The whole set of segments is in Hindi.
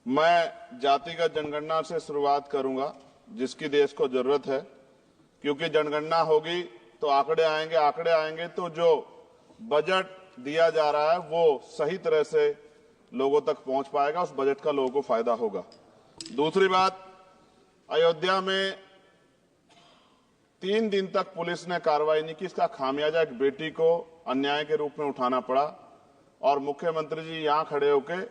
मैं जातिगत जनगणना से शुरुआत करूंगा, जिसकी देश को जरूरत है, क्योंकि जनगणना होगी तो आंकड़े आएंगे तो जो बजट दिया जा रहा है वो सही तरह से लोगों तक पहुंच पाएगा, उस बजट का लोगों को फायदा होगा। दूसरी बात, अयोध्या में 3 दिन तक पुलिस ने कार्रवाई नहीं की। इसका खामियाजा एक बेटी को अन्याय के रूप में उठाना पड़ा और मुख्यमंत्री जी यहां खड़े होकर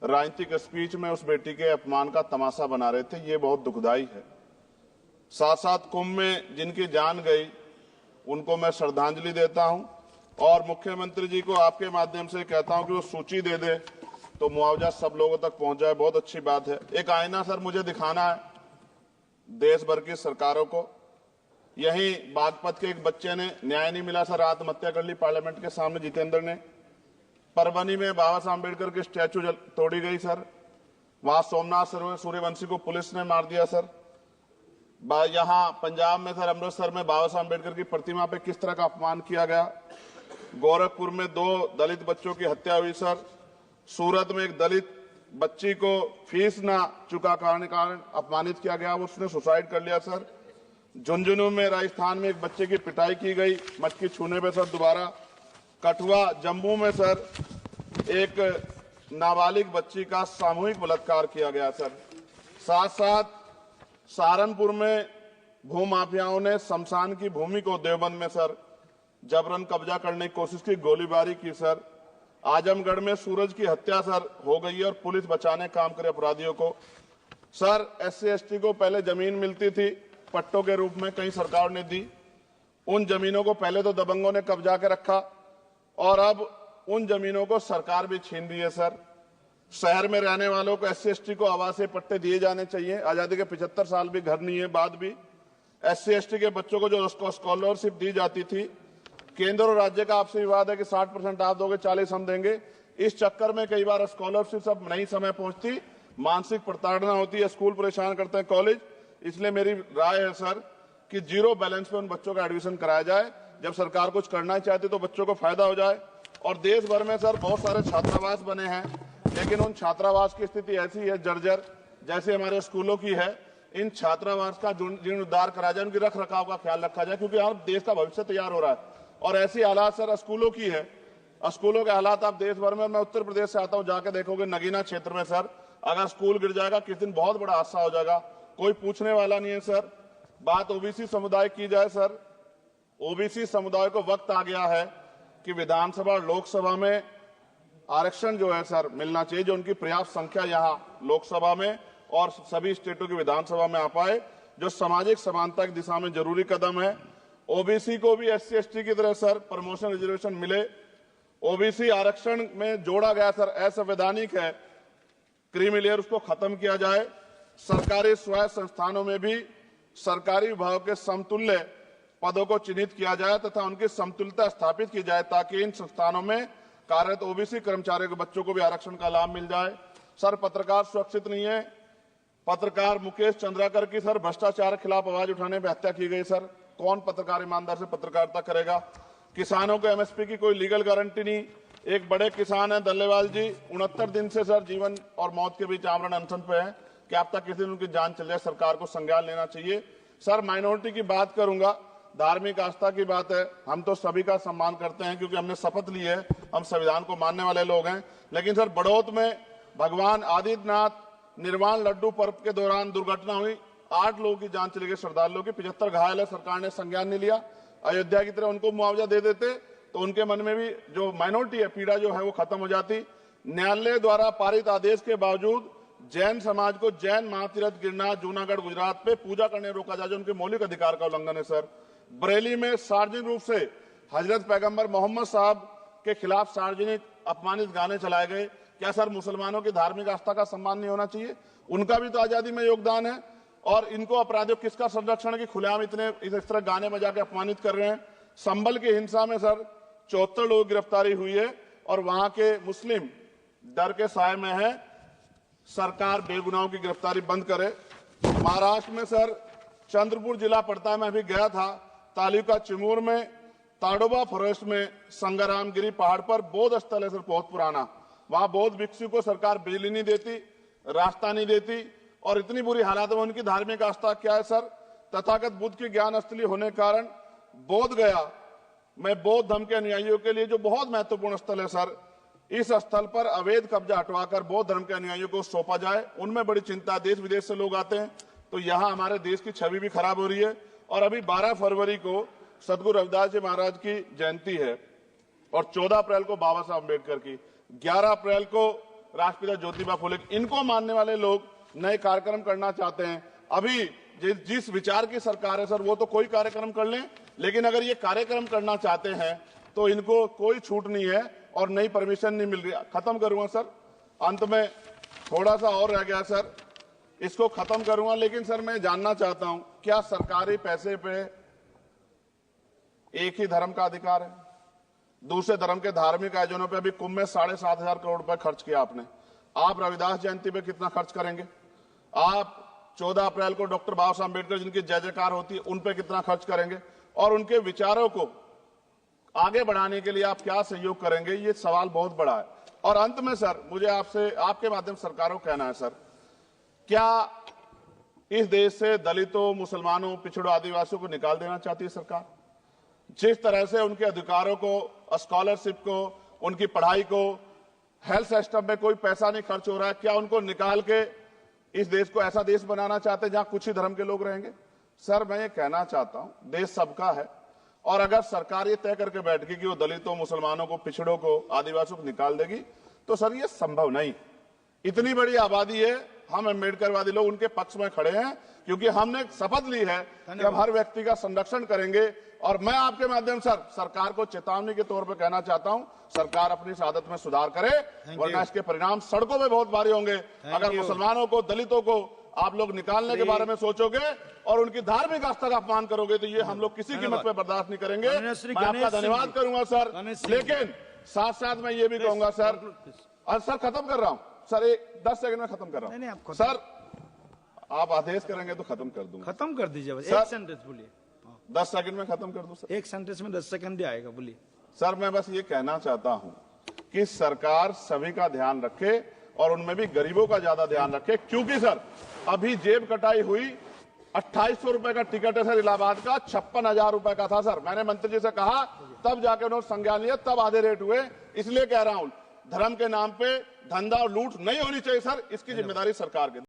राजनीतिक स्पीच में उस बेटी के अपमान का तमाशा बना रहे थे। ये बहुत दुखदाई है। साथ साथ कुंभ में जिनकी जान गई उनको मैं श्रद्धांजलि देता हूं और मुख्यमंत्री जी को आपके माध्यम से कहता हूं कि वो सूची दे दे तो मुआवजा सब लोगों तक पहुंच जाए। बहुत अच्छी बात है। एक आईना सर मुझे दिखाना है देश भर की सरकारों को। यही बागपत के एक बच्चे ने न्याय नहीं मिला सर, आत्महत्या कर ली पार्लियामेंट के सामने, जितेंद्र ने। परभनी में बाबा साहब अम्बेडकर की स्टैचू तोड़ी गई सर, वहां सोमनाथ सूर्यवंशी को पुलिस ने मार दिया सर। यहां पंजाब में सर, अमृतसर में बाबा साहब अम्बेडकर की प्रतिमा पे किस तरह का अपमान किया गया। गोरखपुर में 2 दलित बच्चों की हत्या हुई सर। सूरत में एक दलित बच्ची को फीस ना चुका कारण अपमानित किया गया, उसने सुसाइड कर लिया सर। झुंझुनू में राजस्थान में एक बच्चे की पिटाई की गई मटकी छूने पे सर दोबारा। कठुआ जम्मू में सर एक नाबालिग बच्ची का सामूहिक बलात्कार किया गया सर। साथ साथ सहारनपुर में भूमाफियाओं ने शमशान की भूमि को देवबंद में सर जबरन कब्जा करने की कोशिश की, गोलीबारी की सर। आजमगढ़ में सूरज की हत्या सर हो गई है और पुलिस बचाने काम करे अपराधियों को। सर SC ST को पहले जमीन मिलती थी पट्टों के रूप में, कई सरकार ने दी। उन जमीनों को पहले तो दबंगों ने कब्जा के रखा और अब उन जमीनों को सरकार भी छीन रही है सर। शहर में रहने वालों को SC ST को आवासीय पट्टे दिए जाने चाहिए। आजादी के 75 साल भी घर नहीं है, बाद भी SC ST के बच्चों को जो स्कॉलरशिप दी जाती थी, केंद्र और राज्य का आपसे विवाद है कि 60% आप दोगे, 40 हम देंगे। इस चक्कर में कई बार स्कॉलरशिप सब नहीं समय पहुंचती, मानसिक प्रताड़ना होती है, स्कूल परेशान करते हैं, कॉलेज। इसलिए मेरी राय है सर कि 0 बैलेंस पे उन बच्चों का एडमिशन कराया जाए। जब सरकार कुछ करना चाहती तो बच्चों को फायदा हो जाए। और देश भर में सर बहुत सारे छात्रावास बने हैं, लेकिन उन छात्रावास की स्थिति ऐसी है जर्जर, जैसे हमारे स्कूलों की है। इन छात्रावास का जीर्णोद्धार करा जाए, उनकी रख रखाव का ख्याल रखा जाए, क्योंकि यहाँ देश का भविष्य तैयार हो रहा है। और ऐसी हालात सर स्कूलों की है। स्कूलों के हालात आप देश भर में, मैं उत्तर प्रदेश से आता हूँ, जाके देखोगे नगीना क्षेत्र में सर अगर स्कूल गिर जाएगा किस दिन बहुत बड़ा हादसा हो जाएगा, कोई पूछने वाला नहीं है सर। बात OBC समुदाय की जाए सर, OBC समुदाय को वक्त आ गया है कि विधानसभा और लोकसभा में आरक्षण जो है सर मिलना चाहिए, जो उनकी पर्याप्त संख्या यहाँ लोकसभा में और सभी स्टेटों की विधानसभा में आ पाए, जो सामाजिक समानता की दिशा में जरूरी कदम है। OBC को भी SC ST की तरह सर प्रमोशन रिजर्वेशन मिले। OBC आरक्षण में जोड़ा गया सर असंवैधानिक है, क्रीमी लेयर उसको खत्म किया जाए। सरकारी स्वायत्त संस्थानों में भी सरकारी विभागों के समतुल्य पदों को चिन्हित किया जाए तथा उनकी समतुल्यता स्थापित की जाए, ताकि इन संस्थानों में कार्यरत OBC कर्मचारियों के बच्चों को भी आरक्षण का लाभ मिल जाए। सर पत्रकार सुरक्षित नहीं है। पत्रकार मुकेश चंद्राकर की सर भ्रष्टाचार के खिलाफ आवाज उठाने पर हत्या की गई सर। कौन पत्रकार ईमानदार से पत्रकारिता करेगा। किसानों को MSP की कोई लीगल गारंटी नहीं। एक बड़े किसान है दल्लेवाल जी, 69 दिन से सर जीवन और मौत के बीच आमरण अनशन पे है। क्या अब तक किसी दिन उनकी जान चल जाए, सरकार को संज्ञान लेना चाहिए। सर माइनॉरिटी की बात करूंगा, धार्मिक आस्था की बात है, हम तो सभी का सम्मान करते हैं क्योंकि हमने शपथ ली है, हम संविधान को मानने वाले लोग हैं। लेकिन सर बड़ौत में भगवान आदित्यनाथ निर्वाण लड्डू पर्व के दौरान दुर्घटना हुई, 8 लोगों की जान चली गई, श्रद्धालुओं की 75 घायल है, सरकार ने संज्ञान नहीं लिया। अयोध्या की तरह उनको मुआवजा दे देते तो उनके मन में भी जो माइनॉरिटी है पीड़ा जो है वो खत्म हो जाती। न्यायालय द्वारा पारित आदेश के बावजूद जैन समाज को जैन महातीर्थ गिरनार जूनागढ़ गुजरात पे पूजा करने रोका जाए, जो उनके मौलिक अधिकार का उल्लंघन है सर। बरेली में सार्वजनिक रूप से हजरत पैगंबर मोहम्मद साहब के खिलाफ सार्वजनिक अपमानित गाने चलाए गए। क्या सर मुसलमानों की धार्मिक आस्था का सम्मान नहीं होना चाहिए? उनका भी तो आजादी में योगदान है। और इनको अपराधियों किसका संरक्षण है कि खुलेआम इतने इस तरह गाने बजा के अपमानित कर रहे हैं। संभल की हिंसा में सर 74 लोगों की गिरफ्तारी हुई है और वहां के मुस्लिम डर के साए में है। सरकार बेगुनाहों की गिरफ्तारी बंद करे। महाराष्ट्र में सर चंद्रपुर जिला पड़ता है, मैं अभी गया था, तालुका चिमूर में ताडोबा फॉरेस्ट में संग्रामगिरी पहाड़ पर बौद्ध स्थल है सर, बहुत पुराना। वहां बौद्ध भिक्षु को सरकार बिजली नहीं देती, रास्ता नहीं देती और इतनी बुरी हालत में उनकी धार्मिक आस्था क्या है सर? तथागत बुद्ध की ज्ञान स्थली होने के कारण बोध गया में बौद्ध धर्म के अनुयायियों के लिए जो बहुत महत्वपूर्ण स्थल है सर, इस स्थल पर अवैध कब्जा हटवाकर बौद्ध धर्म के अनुयायियों को सौंपा जाए। उनमें बड़ी चिंता, देश विदेश से लोग आते हैं, तो यहाँ हमारे देश की छवि भी खराब हो रही है। और अभी 12 फरवरी को सदगुरु रविदास जी महाराज की जयंती है और 14 अप्रैल को बाबा साहब अम्बेडकर की, 11 अप्रैल को राष्ट्रपिता ज्योतिबा फुले। इनको मानने वाले लोग नए कार्यक्रम करना चाहते हैं। अभी जिस विचार की सरकार है सर, वो तो कोई कार्यक्रम कर लें, लेकिन अगर ये कार्यक्रम करना चाहते हैं तो इनको कोई छूट नहीं है और नई परमिशन नहीं मिल रही। खत्म करूंगा सर, अंत में थोड़ा सा और रह गया सर, इसको खत्म करूंगा। लेकिन सर मैं जानना चाहता हूं, क्या सरकारी पैसे पे एक ही धर्म का अधिकार है? दूसरे धर्म के धार्मिक आयोजनों पे अभी कुंभ में 7,500 करोड़ रुपए खर्च किया आपने। आप रविदास जयंती पे कितना खर्च करेंगे? आप 14 अप्रैल को डॉक्टर बाबा साहब अम्बेडकर जिनकी जय जयकार होती है उन पे कितना खर्च करेंगे? और उनके विचारों को आगे बढ़ाने के लिए आप क्या सहयोग करेंगे? ये सवाल बहुत बड़ा है। और अंत में सर, मुझे आपसे, आपके माध्यम से सरकारों को कहना है सर, क्या इस देश से दलितों, मुसलमानों, पिछड़ों, आदिवासियों को निकाल देना चाहती है सरकार? जिस तरह से उनके अधिकारों को, स्कॉलरशिप को, उनकी पढ़ाई को, हेल्थ सिस्टम में कोई पैसा नहीं खर्च हो रहा है, क्या उनको निकाल के इस देश को ऐसा देश बनाना चाहते हैं जहां कुछ ही धर्म के लोग रहेंगे? सर मैं ये कहना चाहता हूं, देश सबका है और अगर सरकार ये तय करके बैठ गई कि वो दलितों, मुसलमानों को, पिछड़ों को, आदिवासियों को निकाल देगी, तो सर ये संभव नहीं। इतनी बड़ी आबादी है, हम अम्बेडकरवादी लोग उनके पक्ष में खड़े हैं क्योंकि हमने शपथ ली है कि हम हर व्यक्ति का संरक्षण करेंगे। और मैं आपके माध्यम से सरकार को चेतावनी के तौर पर कहना चाहता हूं, सरकार अपनी इस आदत में सुधार करे, वरना इसके परिणाम सड़कों में बहुत भारी होंगे। अगर मुसलमानों को, दलितों को आप लोग निकालने के बारे में सोचोगे और उनकी धार्मिक आस्था का अपमान करोगे तो ये हम लोग किसी कीमत पे बर्दाश्त नहीं करेंगे। मैं आपका धन्यवाद करूंगा सर, लेकिन साथ साथ मैं ये भी कहूंगा सर, और सर खत्म कर रहा हूं सर, 10 सेकंड में खत्म कर रहा हूं सर, आप आदेश करेंगे तो खत्म कर दूंगा। खत्म कर दीजिए, एक सेंटेंस बोलिए। 10 सेकंड में खत्म कर दूं सर? एक सेंटेंस में 10 सेकंड ही आएगा, बोलिए। सर मैं बस ये कहना चाहता हूं कि सरकार सभी का ध्यान रखे और उनमें भी गरीबों का ज्यादा ध्यान रखे, क्योंकि सर अभी जेब कटाई हुई, 2800 रुपए का टिकट है सर इलाहाबाद का, 56,000 रुपए का था सर। मैंने मंत्री जी से कहा, तब जाके उन्होंने संज्ञान लिया, तब आधे रेट हुए। इसलिए कह रहा हूं, धर्म के नाम पे धंधा और लूट नहीं होनी चाहिए सर, इसकी जिम्मेदारी सरकार की।